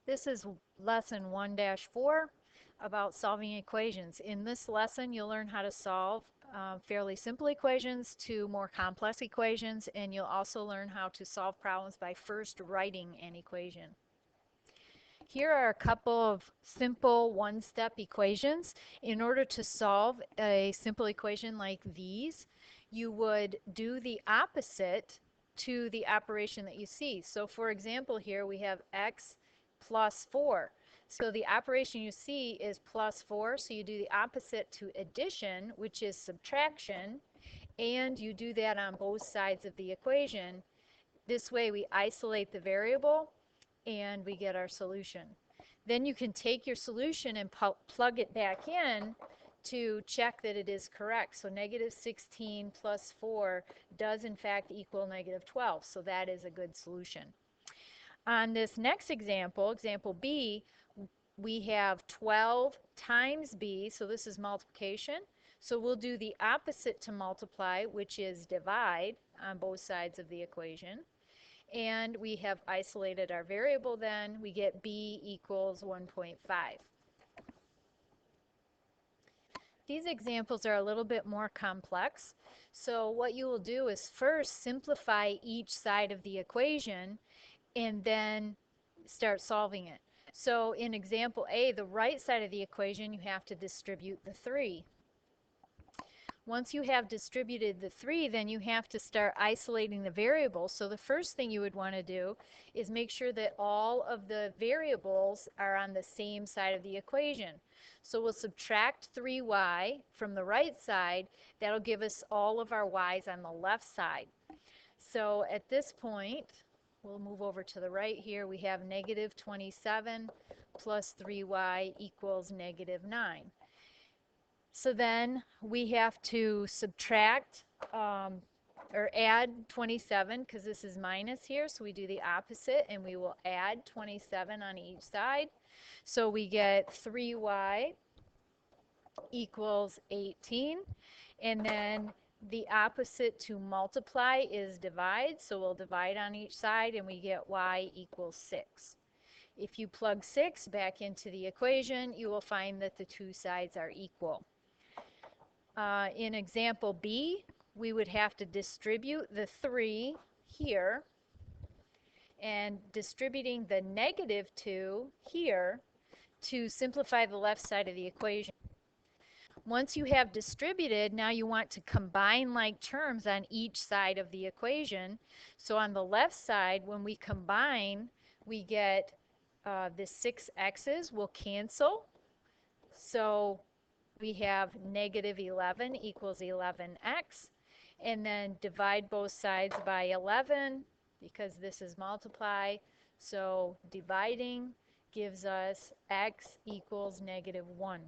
This is lesson 1-4 about solving equations. In this lesson, you'll learn how to solve fairly simple equations to more complex equations, and you'll also learn how to solve problems by first writing an equation. Here are a couple of simple one-step equations. In order to solve a simple equation like these, you would do the opposite to the operation that you see. So for example, here we have x plus 4. So the operation you see is plus 4, so you do the opposite to addition, which is subtraction, and you do that on both sides of the equation. This way we isolate the variable and we get our solution. Then you can take your solution and plug it back in to check that it is correct. So negative 16 plus 4 does in fact equal negative 12. So that is a good solution. On this next example, example B, we have 12 times B, so this is multiplication. So we'll do the opposite to multiply, which is divide on both sides of the equation. And we have isolated our variable then. We get B equals 1.5. These examples are a little bit more complex. So what you will do is first simplify each side of the equation and then start solving it. So in example A, the right side of the equation, you have to distribute the 3. Once you have distributed the 3, then you have to start isolating the variables. So the first thing you would want to do is make sure that all of the variables are on the same side of the equation. So we'll subtract 3y from the right side. That'll give us all of our y's on the left side. So at this point, we'll move over to the right here. We have negative 27 plus 3y equals negative 9. So then we have to subtract or add 27 because this is minus here. So we do the opposite and we will add 27 on each side. So we get 3y equals 18. And then the opposite to multiply is divide. So we'll divide on each side and we get y equals 6. If you plug 6 back into the equation, you will find that the two sides are equal. In example B, we would have to distribute the 3 here and distributing the negative 2 here to simplify the left side of the equation. Once you have distributed, now you want to combine like terms on each side of the equation. So on the left side, when we combine, we get the 6x's will cancel. So we have negative 11 equals 11x, and then divide both sides by 11 because this is multiply. So dividing gives us x equals negative 1.